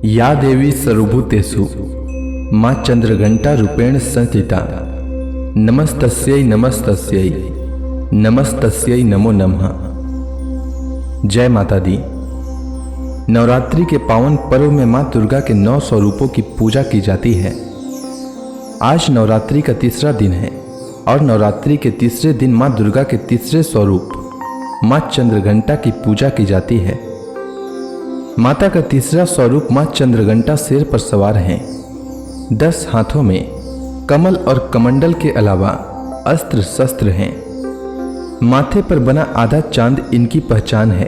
या देवी सर्वभूतेषु माँ चंद्रघंटा रूपेण संस्थिता नमस्तस्यै नमस्तस्यै नमस्तस्यै नमो नमः। जय माता दी। नवरात्रि के पावन पर्व में माँ दुर्गा के 9 स्वरूपों की पूजा की जाती है। आज नवरात्रि का तीसरा दिन है और नवरात्रि के तीसरे दिन माँ दुर्गा के तीसरे स्वरूप माँ चंद्रघंटा की पूजा की जाती है। माता का तीसरा स्वरूप माँ चंद्रघंटा शेर पर सवार हैं। 10 हाथों में कमल और कमंडल के अलावा अस्त्र शस्त्र हैं। माथे पर बना आधा चांद इनकी पहचान है।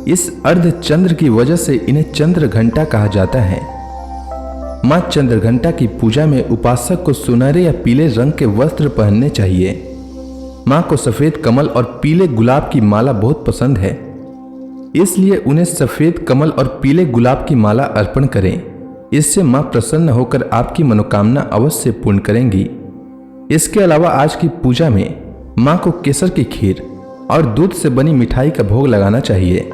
इस अर्ध चंद्र की वजह से इन्हें चंद्रघंटा कहा जाता है। माँ चंद्रघंटा की पूजा में उपासक को सुनहरे या पीले रंग के वस्त्र पहनने चाहिए। माँ को सफेद कमल और पीले गुलाब की माला बहुत पसंद है, इसलिए उन्हें सफेद कमल और पीले गुलाब की माला अर्पण करें। इससे माँ प्रसन्न होकर आपकी मनोकामना अवश्य पूर्ण करेंगी। इसके अलावा आज की पूजा में माँ को केसर की खीर और दूध से बनी मिठाई का भोग लगाना चाहिए।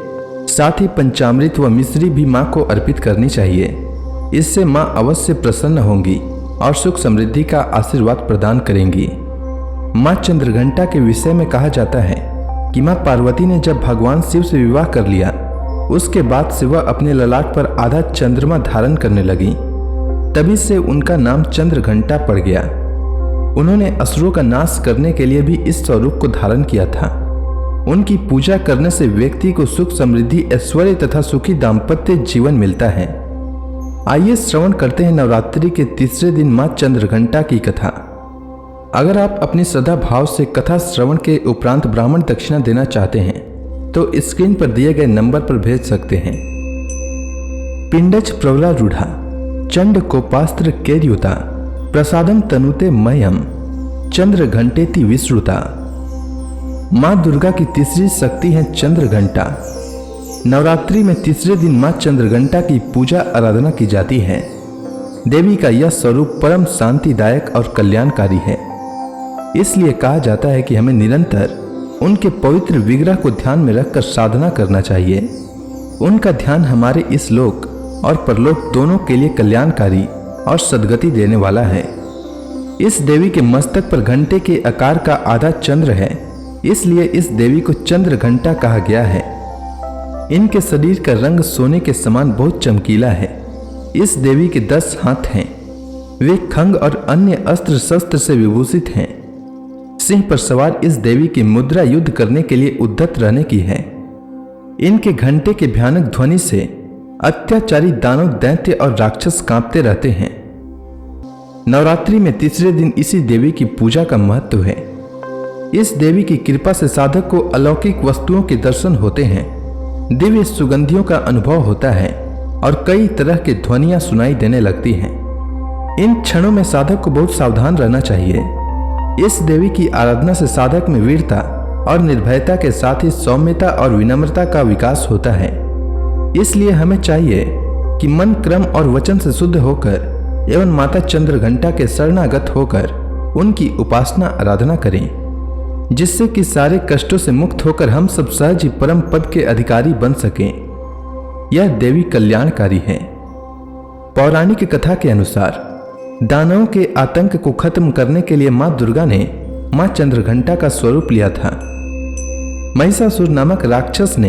साथ ही पंचामृत व मिश्री भी माँ को अर्पित करनी चाहिए। इससे माँ अवश्य प्रसन्न होंगी और सुख समृद्धि का आशीर्वाद प्रदान करेंगी। माँ चंद्रघंटा के विषय में कहा जाता है कि माँ पार्वती ने जब भगवान शिव से विवाह कर लिया, उसके बाद से वह अपने ललाट पर आधा चंद्रमा धारण करने लगी। तभी से उनका नाम चंद्रघंटा पड़ गया। उन्होंने असुरों का नाश करने के लिए भी इस स्वरूप को धारण किया था। उनकी पूजा करने से व्यक्ति को सुख समृद्धि ऐश्वर्य तथा सुखी दाम्पत्य जीवन मिलता है। आइए श्रवण करते हैं नवरात्रि के तीसरे दिन माँ चंद्रघंटा की कथा। अगर आप अपनी श्रद्धा भाव से कथा श्रवण के उपरांत ब्राह्मण दक्षिणा देना चाहते हैं तो स्क्रीन पर दिए गए नंबर पर भेज सकते हैं। पिंडच प्रवरारूढ़ा चंड कोपास्त्र केर्युता प्रसादम तनुते मयम चंद्रघंटेति विश्रुता। माँ दुर्गा की तीसरी शक्ति है चंद्रघंटा। नवरात्रि में तीसरे दिन माँ चंद्रघंटा की पूजा आराधना की जाती है। देवी का यह स्वरूप परम शांतिदायक और कल्याणकारी है। इसलिए कहा जाता है कि हमें निरंतर उनके पवित्र विग्रह को ध्यान में रखकर साधना करना चाहिए। उनका ध्यान हमारे इस लोक और परलोक दोनों के लिए कल्याणकारी और सद्गति देने वाला है। इस देवी के मस्तक पर घंटे के आकार का आधा चंद्र है, इसलिए इस देवी को चंद्रघंटा कहा गया है। इनके शरीर का रंग सोने के समान बहुत चमकीला है। इस देवी के 10 हाथ हैं। वे खंग और अन्य अस्त्र शस्त्र से विभूषित हैं। सिंह पर सवार इस देवी की मुद्रा युद्ध करने के लिए उद्यत रहने की है। इनके घंटे के भयानक ध्वनि से अत्याचारी दानव, दैत्य और राक्षस कांपते रहते हैं। नवरात्रि में तीसरे दिन इसी देवी की पूजा का महत्व है। इस देवी की कृपा से साधक को अलौकिक वस्तुओं के दर्शन होते हैं, दिव्य सुगंधियों का अनुभव होता है और कई तरह की ध्वनियां सुनाई देने लगती हैं। इन क्षणों में साधक को बहुत सावधान रहना चाहिए। इस देवी की आराधना से साधक में वीरता और निर्भयता के साथ ही सौम्यता और विनम्रता का विकास होता है। इसलिए हमें चाहिए कि मन, क्रम और वचन से शुद्ध होकर एवं माता चंद्रघंटा के शरणागत होकर उनकी उपासना आराधना करें, जिससे कि सारे कष्टों से मुक्त होकर हम सब सहज ही परम पद के अधिकारी बन सकें। यह देवी कल्याणकारी है। पौराणिक कथा के अनुसार दानवों के आतंक को खत्म करने के लिए माँ दुर्गा ने माँ चंद्रघंटा का स्वरूप लिया था। महिषासुर नामक राक्षस ने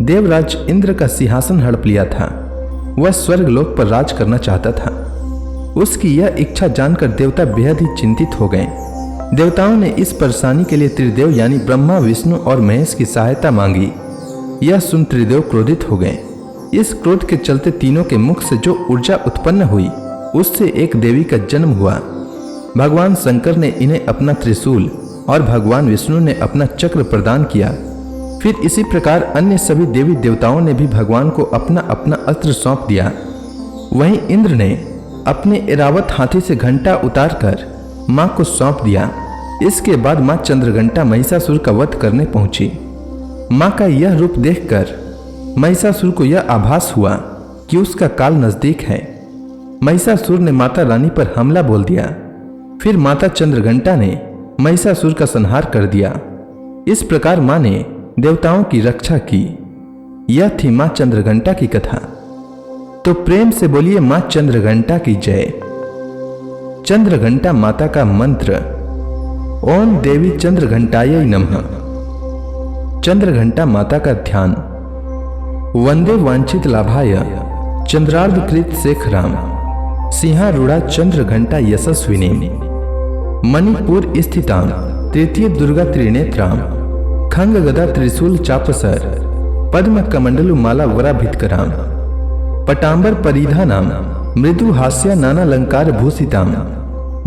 देवराज इंद्र का सिंहासन हड़प लिया था। वह स्वर्गलोक पर राज करना चाहता था। उसकी यह इच्छा जानकर देवता बेहद ही चिंतित हो गए। देवताओं ने इस परेशानी के लिए त्रिदेव यानी ब्रह्मा, विष्णु और महेश की सहायता मांगी। यह सुन त्रिदेव क्रोधित हो गए। इस क्रोध के चलते तीनों के मुख से जो ऊर्जा उत्पन्न हुई, उससे एक देवी का जन्म हुआ। भगवान शंकर ने इन्हें अपना त्रिशूल और भगवान विष्णु ने अपना चक्र प्रदान किया। फिर इसी प्रकार अन्य सभी देवी देवताओं ने भी भगवान को अपना अपना अस्त्र सौंप दिया। वहीं इंद्र ने अपने ऐरावत हाथी से घंटा उतारकर माँ को सौंप दिया। इसके बाद माँ चंद्रघंटा महिषासुर का वध करने पहुंची। माँ का यह रूप देखकर महिषासुर को यह आभास हुआ कि उसका काल नजदीक है। महिषासुर ने माता रानी पर हमला बोल दिया। फिर माता चंद्रघंटा ने महिषासुर का संहार कर दिया। इस प्रकार माँ ने देवताओं की रक्षा की। यह थी माँ चंद्रघंटा की कथा। तो प्रेम से बोलिए मां चंद्रघंटा की जय। चंद्रघंटा माता का मंत्र, ओम देवी चंद्रघंटायै नमः। चंद्रघंटा माता का ध्यान, वंदे वांछित लाभाय चंद्रार्धकृत शेखराम सिंहारूढ़ा चंद्रघंटा यशस्विनी मणिपुर स्थितां तृतीय दुर्गा त्रिनेत्रां खंग गदा त्रिशूल चापसर पद्म कमंडलु माला वराभितकरां पटांबर परिधानां मृदु हास्य नानालंकार भूषितां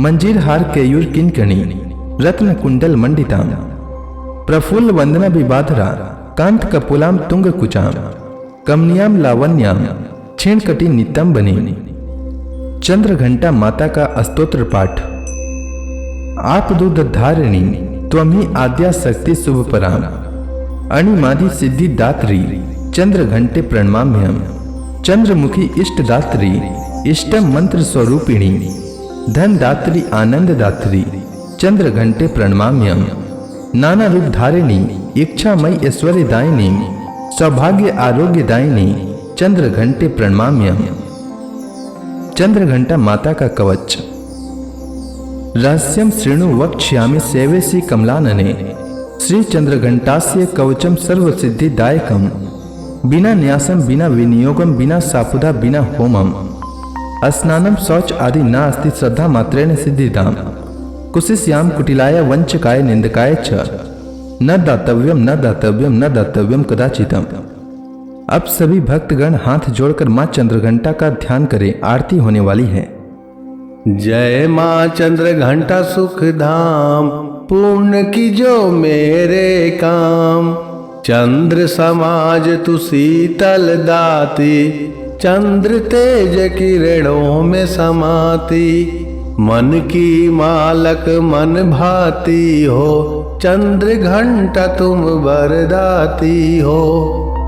मंजीर हार केयूर किंकणी रत्न कुंडल मंडितां प्रफुल्ल वंदना विबाधरा कांत कपुलां तुंग कुचां कमनियां लावण्यां क्षीणकटी नितंबनी। चंद्रघंटा माता का स्तोत्र पाठ। आप दूध धारिणी त्वमि आद्या शक्ति शुभपरां अणिमादि सिद्धि दात्री चंद्रघंटे प्रणमाम्यहम्। चंद्रमुखी इष्टदात्री इष्टम मंत्र स्वरूपिणी धन दात्री आनंद दात्री चंद्रघंटे प्रणमाम्यहम्। नाना रूप धारिणी इच्छामयी ऐश्वर्य दायिनी सौभाग्य आरोग्य दायिनी चंद्रघंटे प्रणमाम्यहम्। चंद्रघंटा माता का कवच। रहस्यं शृणु वक्ष्यामि सेवेसि कमलानने श्री चंद्रघंटास्य कवचम सर्व सिद्धिदायकम बिना न्यासम बिना विनियोगम बिना सापुदा बिना होमम स्नानम शौच आदि नास्ति श्रद्धा मात्रेण सिद्धिदाम कुशिष्याम कुटिलाय वंचकाय निंदकाय च न दातव्यम न दातव्यम न दातव्यम कदाचितम। अब सभी भक्तगण हाथ जोड़कर मां चंद्रघंटा का ध्यान करें, आरती होने वाली है। जय मां चंद्रघंटा सुख धाम पूर्ण की जो मेरे काम। चंद्र समाज तु शीतल दाती चंद्र तेज किरणों में समाती। मन की मालक मन भाती हो चंद्र घंटा तुम वरदाती हो।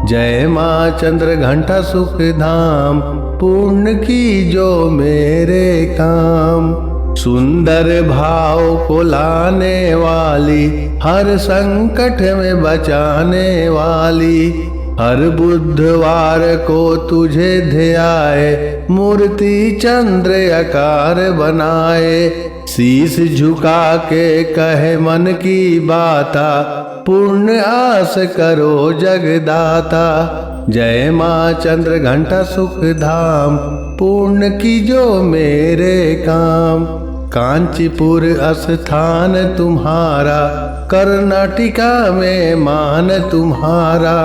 जय मां चंद्रघंटा सुख धाम पूर्ण की जो मेरे काम। सुंदर भाव को लाने वाली हर संकट में बचाने वाली हर बुधवार को तुझे ध्याए मूर्ति चंद्र आकार बनाए। शीश झुका के कहे मन की बाता पूर्ण आस करो जगदाता। जय मां चंद्रघंटा सुख धाम पूर्ण की जो मेरे काम। कांचीपुर स्थान तुम्हारा कर्नाटिका में मान तुम्हारा।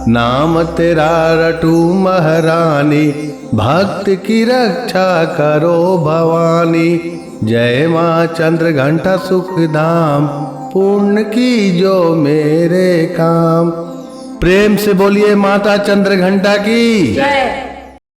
नाम तेरा रटू महारानी भक्त की रक्षा करो भवानी। जय मां चंद्रघंटा सुख धाम पूर्ण की जो मेरे काम। प्रेम से बोलिए माता चंद्रघंटा की जय।